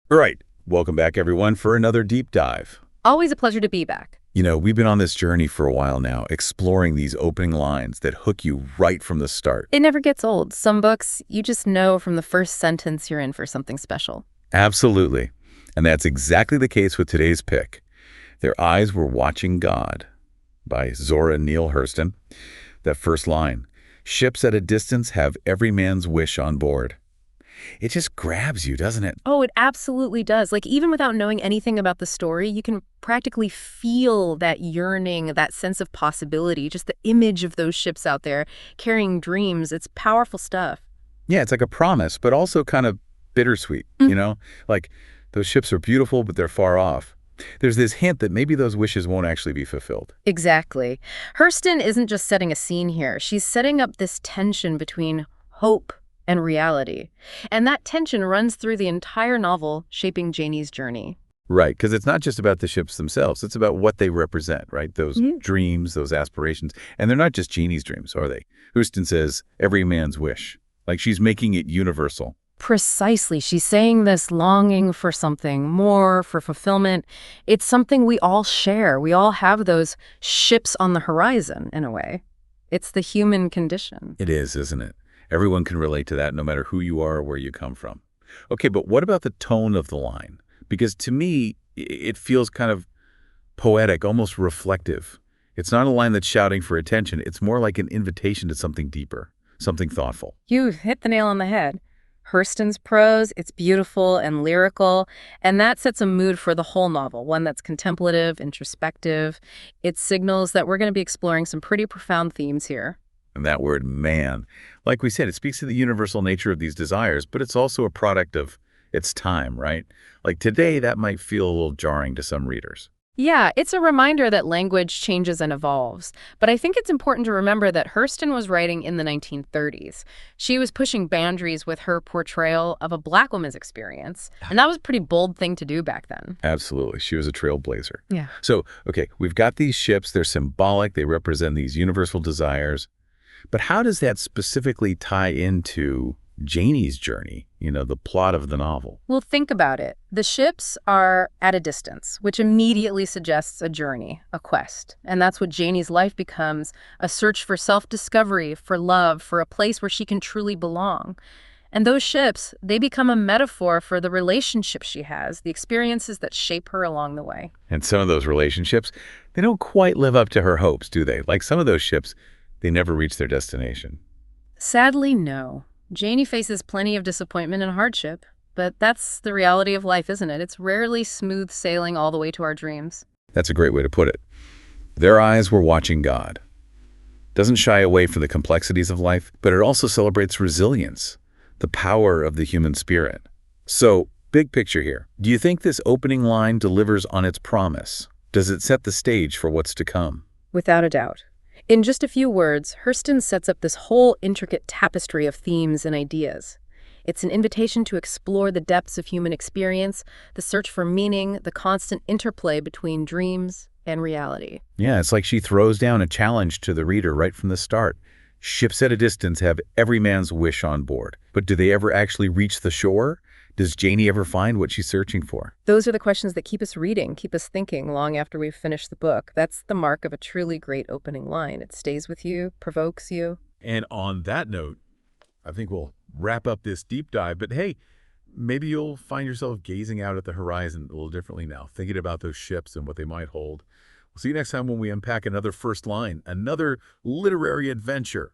All right, welcome back everyone for another deep dive. Always a pleasure to be back. We've been on this journey for a while now, exploring these opening lines that hook you right from the start. It never gets old. Some books, you just know from the first sentence you're in for something special. Absolutely. And that's exactly the case with today's pick. Their eyes were watching God by Zora Neale Hurston. That first line, ships at a distance have every man's wish on board. It just grabs you, doesn't it? Oh, it absolutely does. Like, even without knowing anything about the story, you can practically feel that yearning, that sense of possibility, just the image of those ships out there carrying dreams. It's powerful stuff. Yeah, it's like a promise, but also kind of bittersweet, Mm. you know? Like, those ships are beautiful, but they're far off. There's this hint that maybe those wishes won't actually be fulfilled. Exactly. Hurston isn't just setting a scene here. She's setting up this tension between hope and reality. And that tension runs through the entire novel, shaping Janie's journey. Right, because it's not just about the ships themselves. It's about what they represent, right? Those Mhm. dreams, those aspirations. And they're not just Jeannie's dreams, are they? Hurston says, every man's wish. Like she's making it universal. Precisely. She's saying this longing for something more, for fulfillment. It's something we all share. We all have those ships on the horizon, in a way. It's the human condition. It is, isn't it? Everyone can relate to that, no matter who you are or where you come from. Okay, but what about the tone of the line? Because to me, it feels kind of poetic, almost reflective. It's not a line that's shouting for attention. It's more like an invitation to something deeper, something thoughtful. You hit the nail on the head. Hurston's prose, it's beautiful and lyrical, and that sets a mood for the whole novel, one that's contemplative, introspective. It signals that we're going to be exploring some pretty profound themes here. And that word man, like we said, it speaks to the universal nature of these desires, but it's also a product of its time, right? Like today, that might feel a little jarring to some readers. Yeah, it's a reminder that language changes and evolves. But I think it's important to remember that Hurston was writing in the 1930s. She was pushing boundaries with her portrayal of a Black woman's experience, and that was a pretty bold thing to do back then. Absolutely. She was a trailblazer. Yeah. So, okay, we've got these ships. They're symbolic. They represent these universal desires. But how does that specifically tie into Janie's journey, the plot of the novel? Well, think about it. The ships are at a distance, which immediately suggests a journey, a quest. And that's what Janie's life becomes, a search for self-discovery, for love, for a place where she can truly belong. And those ships, they become a metaphor for the relationships she has, the experiences that shape her along the way. And some of those relationships, they don't quite live up to her hopes, do they? Like some of those ships, they never reach their destination. Sadly, no. Janie faces plenty of disappointment and hardship, but that's the reality of life, isn't it? It's rarely smooth sailing all the way to our dreams. That's a great way to put it. Their eyes were watching God. Doesn't shy away from the complexities of life, but it also celebrates resilience, the power of the human spirit. So, big picture here. Do you think this opening line delivers on its promise? Does it set the stage for what's to come? Without a doubt. In just a few words, Hurston sets up this whole intricate tapestry of themes and ideas. It's an invitation to explore the depths of human experience, the search for meaning, the constant interplay between dreams and reality. Yeah, it's like she throws down a challenge to the reader right from the start. Ships at a distance have every man's wish on board. But do they ever actually reach the shore? Does Janie ever find what she's searching for? Those are the questions that keep us reading, keep us thinking long after we've finished the book. That's the mark of a truly great opening line. It stays with you, provokes you. And on that note, I think we'll wrap up this deep dive. But hey, maybe you'll find yourself gazing out at the horizon a little differently now, thinking about those ships and what they might hold. We'll see you next time when we unpack another first line, another literary adventure.